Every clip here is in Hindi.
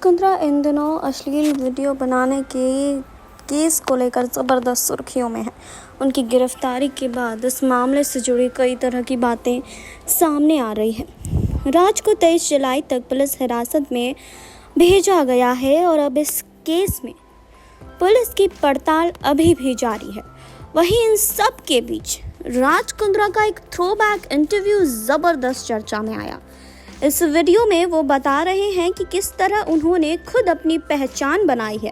कुंद्रा इन दिनों अश्लील वीडियो बनाने के केस को लेकर ज़बरदस्त सुर्खियों में है। उनकी गिरफ्तारी के बाद इस मामले से जुड़ी कई तरह की बातें सामने आ रही हैं। राज को 23 जुलाई तक पुलिस हिरासत में भेजा गया है और अब इस केस में पुलिस की पड़ताल अभी भी जारी है। वहीं इन सब के बीच राज कुंद्रा का एक थ्रोबैक इंटरव्यू ज़बरदस्त चर्चा में आया। इस वीडियो में वो बता रहे हैं कि किस तरह उन्होंने खुद अपनी पहचान बनाई है।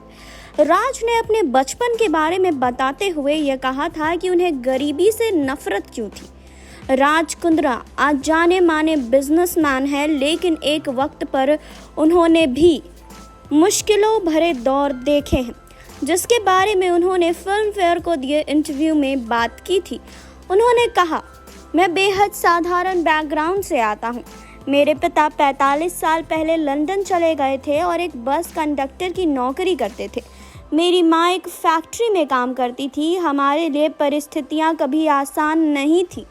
राज ने अपने बचपन के बारे में बताते हुए यह कहा था कि उन्हें गरीबी से नफरत क्यों थी। राज कुंद्रा आज जाने माने बिजनेसमैन है, लेकिन एक वक्त पर उन्होंने भी मुश्किलों भरे दौर देखे हैं, जिसके बारे में उन्होंने फिल्म फेयर को दिए इंटरव्यू में बात की थी। उन्होंने कहा, मैं बेहद साधारण बैकग्राउंड से आता हूँ। मेरे पिता 45 साल पहले लंदन चले गए थे और एक बस कंडक्टर की नौकरी करते थे। मेरी माँ एक फैक्ट्री में काम करती थी। हमारे लिए परिस्थितियाँ कभी आसान नहीं थी।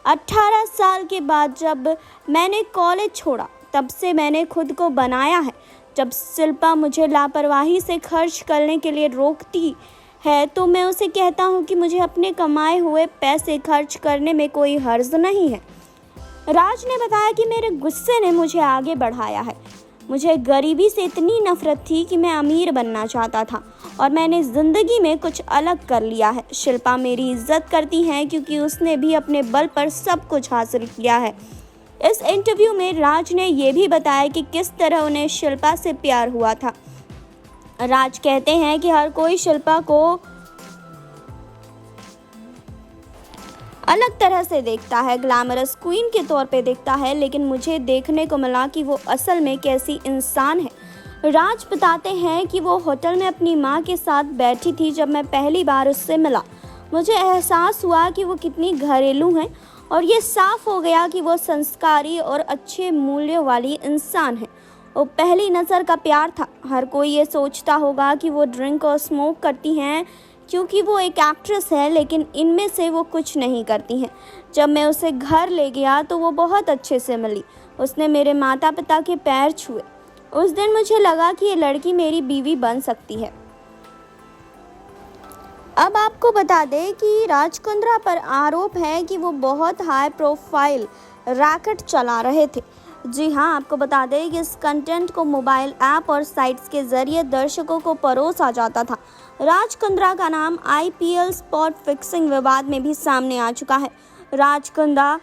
18 साल के बाद जब मैंने कॉलेज छोड़ा, तब से मैंने खुद को बनाया है। जब शिल्पा मुझे लापरवाही से खर्च करने के लिए रोकती है तो मैं उसे कहता हूँ कि मुझे अपने कमाए हुए पैसे खर्च करने में कोई हर्ज नहीं है। राज ने बताया कि मेरे गुस्से ने मुझे आगे बढ़ाया है। मुझे गरीबी से इतनी नफरत थी कि मैं अमीर बनना चाहता था और मैंने ज़िंदगी में कुछ अलग कर लिया है। शिल्पा मेरी इज्जत करती हैं क्योंकि उसने भी अपने बल पर सब कुछ हासिल किया है। इस इंटरव्यू में राज ने यह भी बताया कि किस तरह उन्हें शिल्पा से प्यार हुआ था। राज कहते हैं कि हर कोई शिल्पा को अलग तरह से देखता है, ग्लैमरस क्वीन के तौर पे देखता है, लेकिन मुझे देखने को मिला कि वो असल में कैसी इंसान है। राज बताते हैं कि वो होटल में अपनी माँ के साथ बैठी थी जब मैं पहली बार उससे मिला। मुझे एहसास हुआ कि वो कितनी घरेलू हैं और ये साफ हो गया कि वो संस्कारी और अच्छे मूल्यों वाली इंसान है। वो पहली नज़र का प्यार था। हर कोई ये सोचता होगा कि वो ड्रिंक और स्मोक करती हैं क्योंकि वो एक एक्ट्रेस है, लेकिन इनमें से वो कुछ नहीं करती हैं। जब मैं उसे घर ले गया तो वो बहुत अच्छे से मिली। उसने मेरे माता पिता के पैर छुए। उस दिन मुझे लगा कि ये लड़की मेरी बीवी बन सकती है। अब आपको बता दें कि राज कुंद्रा पर आरोप है कि वो बहुत हाई प्रोफाइल रैकेट चला रहे थे। जी हाँ, आपको बता दें कि इस कंटेंट को मोबाइल ऐप और साइट्स के जरिए दर्शकों को परोसा जाता था। राज कुंद्रा का नाम IPL स्पॉट फिक्सिंग विवाद में भी सामने आ चुका है। राज कुंद्रा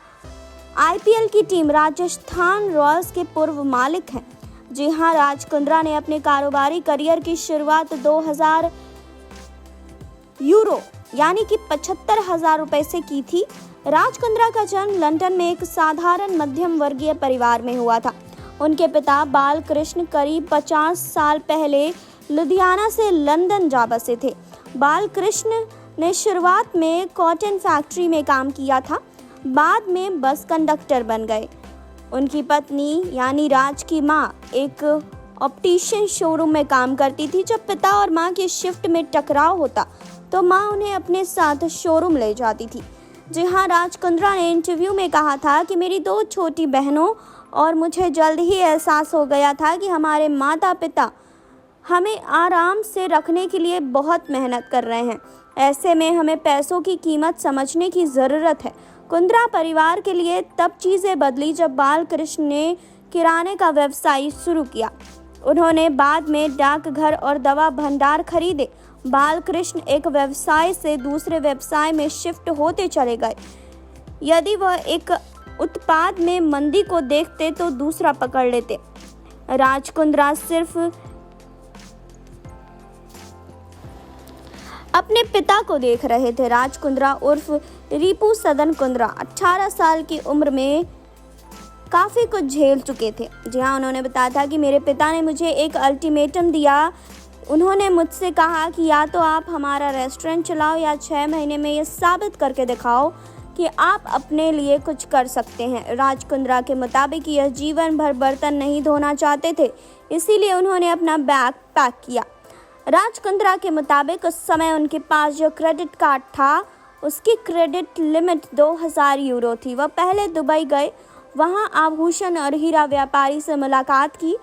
IPL की टीम राजस्थान रॉयल्स के पूर्व मालिक हैं। जी हाँ, राज कुंद्रा ने अपने कारोबारी करियर की शुरुआत 2000 यूरो यानी कि 75,000 रुपए से की थी। राज कुंद्रा का जन्म लंदन में एक साधारण मध्यम वर्गीय परिवार में हुआ था। उनके पिता बालकृष्ण करीब 50 साल पहले लुधियाना से लंदन जा बसे थे। बालकृष्ण ने शुरुआत में कॉटन फैक्ट्री में काम किया था, बाद में बस कंडक्टर बन गए। उनकी पत्नी यानी राज की माँ एक ऑप्टिशियन शोरूम में काम करती थी। जब पिता और माँ की शिफ्ट में टकराव होता तो माँ उन्हें अपने साथ शोरूम ले जाती थी। जी हाँ, राज कुंद्रा ने इंटरव्यू में कहा था कि मेरी 2 छोटी बहनों और मुझे जल्द ही एहसास हो गया था कि हमारे माता पिता हमें आराम से रखने के लिए बहुत मेहनत कर रहे हैं। ऐसे में हमें पैसों की कीमत समझने की ज़रूरत है। कुंद्रा परिवार के लिए तब चीज़ें बदली जब बालकृष्ण ने किराने का व्यवसाय शुरू किया। उन्होंने बाद में डाकघर और दवा भंडार खरीदे। बालकृष्ण एक व्यवसाय से दूसरे व्यवसाय में शिफ्ट होते चले गए। यदि वह एक उत्पाद में मंदी को देखते तो दूसरा पकड़ लेते। राज कुंद्रा सिर्फ अपने पिता को देख रहे थे। राज कुंद्रा उर्फ रिपू सदन कुंद्रा 18 साल की उम्र में काफ़ी कुछ झेल चुके थे। जी हाँ, उन्होंने बताया था कि मेरे पिता ने मुझे एक अल्टीमेटम दिया। उन्होंने मुझसे कहा कि या तो आप हमारा रेस्टोरेंट चलाओ या 6 महीने में ये साबित करके दिखाओ कि आप अपने लिए कुछ कर सकते हैं। राज कुंद्रा के मुताबिक यह जीवन भर बर्तन नहीं धोना चाहते थे, इसीलिए उन्होंने अपना बैग पैक किया। राज कुंद्रा के मुताबिक उस समय उनके पास जो क्रेडिट कार्ड था उसकी क्रेडिट लिमिट 2000 यूरो थी। वह पहले दुबई गए, वहां आभूषण और हीरा व्यापारी से मुलाकात की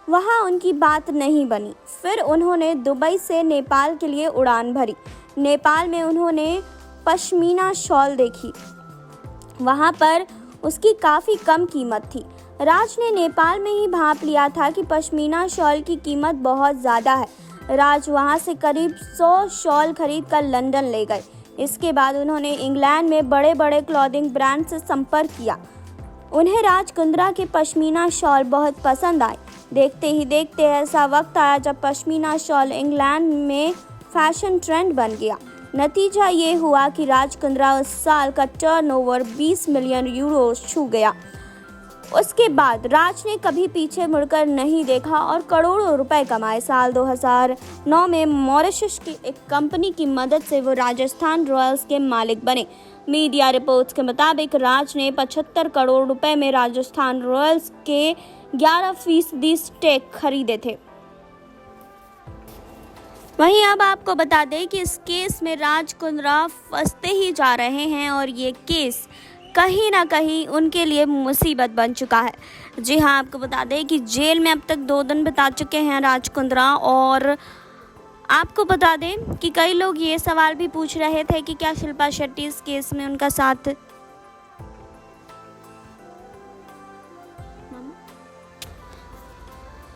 वहाँ उनकी बात नहीं बनी। फिर उन्होंने दुबई से नेपाल के लिए उड़ान भरी। नेपाल में उन्होंने पश्मीना शॉल देखी। वहाँ पर उसकी काफ़ी कम कीमत थी। राज ने नेपाल में ही भांप लिया था कि पश्मीना शॉल की कीमत बहुत ज़्यादा है। राज वहाँ से करीब 100 शॉल खरीद कर लंदन ले गए। इसके बाद उन्होंने इंग्लैंड में बड़े बड़े क्लॉथिंग ब्रांड से संपर्क किया। उन्हें राज कुंद्रा के पश्मीना शॉल बहुत पसंद आए। देखते ही देखते ऐसा वक्त आया जब पश्मीना शॉल इंग्लैंड में फैशन ट्रेंड बन गया। नतीजा ये हुआ कि राज कुंद्रा उस साल का टर्नओवर 20 मिलियन यूरो छू गया। उसके बाद राज ने कभी पीछे मुड़कर नहीं देखा और करोड़ों रुपए कमाए। साल 2009 में मॉरिशस की एक कंपनी की मदद से वो राजस्थान रॉयल्स के मालिक बने। मीडिया रिपोर्ट्स के मुताबिक राज ने 75 करोड़ रुपए में राजस्थान रॉयल्स के 11% स्टेक खरीदे थे। वहीं अब आपको बता दें कि इस केस में राज कुंद्रा फंसते ही जा रहे हैं और ये केस कहीं ना कहीं उनके लिए मुसीबत बन चुका है। जी हाँ, आपको बता दें कि जेल में अब तक 2 दिन बिता चुके हैं राज कुंद्रा। और आपको बता दें कि कई लोग ये सवाल भी पूछ रहे थे कि क्या शिल्पा शेट्टी इस केस में उनका साथ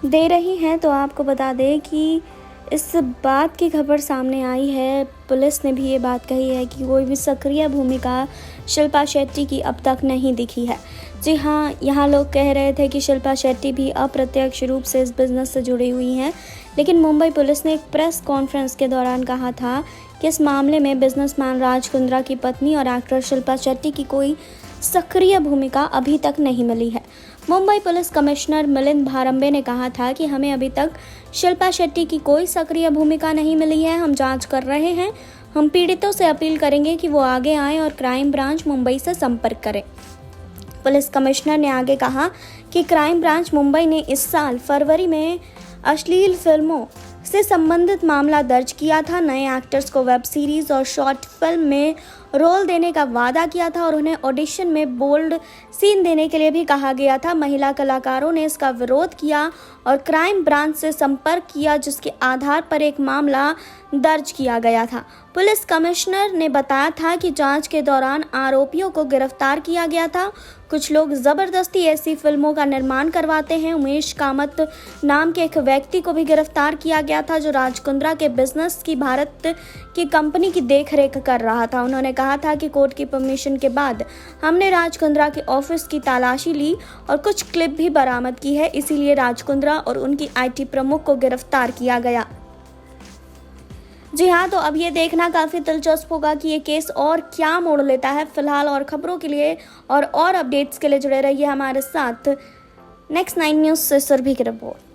दे रही हैं। तो आपको बता दें कि इस बात की खबर सामने आई है। पुलिस ने भी ये बात कही है कि कोई भी सक्रिय भूमिका शिल्पा शेट्टी की अब तक नहीं दिखी है। जी हाँ, यहाँ लोग कह रहे थे कि शिल्पा शेट्टी भी अप्रत्यक्ष रूप से इस बिज़नेस से जुड़ी हुई हैं, लेकिन मुंबई पुलिस ने एक प्रेस कॉन्फ्रेंस के दौरान कहा था कि इस मामले में बिजनेसमैन राज कुंद्रा की पत्नी और एक्टर शिल्पा शेट्टी की कोई सक्रिय भूमिका अभी तक नहीं मिली है। मुंबई पुलिस कमिश्नर मिलिंद भारंबे ने कहा था कि हमें अभी तक शिल्पा शेट्टी की कोई सक्रिय भूमिका नहीं मिली है। हम जांच कर रहे हैं। हम पीड़ितों से अपील करेंगे कि वो आगे आएं और क्राइम ब्रांच मुंबई से संपर्क करें। पुलिस कमिश्नर ने आगे कहा कि क्राइम ब्रांच मुंबई ने इस साल फरवरी में अश्लील फिल्मों से संबंधित मामला दर्ज किया था। नए एक्टर्स को वेब सीरीज और शॉर्ट फिल्म में रोल देने का वादा किया था और उन्हें ऑडिशन में बोल्ड सीन देने के लिए भी कहा गया था। महिला कलाकारों ने इसका विरोध किया और क्राइम ब्रांच से संपर्क किया, जिसके आधार पर एक मामला दर्ज किया गया था। पुलिस कमिश्नर ने बताया था कि जांच के दौरान आरोपियों को गिरफ्तार किया गया था। कुछ लोग जबरदस्ती ऐसी फिल्मों का निर्माण करवाते हैं। उमेश कामत नाम के एक व्यक्ति को भी गिरफ्तार किया गया था, जो राज कुंद्रा के बिजनेस की भारत की कंपनी की देखरेख कर रहा था। उन्होंने कहा था कि कोर्ट की परमिशन के बाद हमने राज कुंद्रा के ऑफिस की तलाशी ली और कुछ क्लिप भी बरामद की है, इसीलिए राज कुंद्रा और उनकी आईटी प्रमुख को गिरफ्तार किया गया। जी हाँ, तो अब ये देखना काफ़ी दिलचस्प होगा कि ये केस और क्या मोड़ लेता है। फिलहाल और खबरों के लिए और अपडेट्स के लिए जुड़े रहिए हमारे साथ। नेक्स्ट 9 न्यूज़ से सुरभि की रिपोर्ट।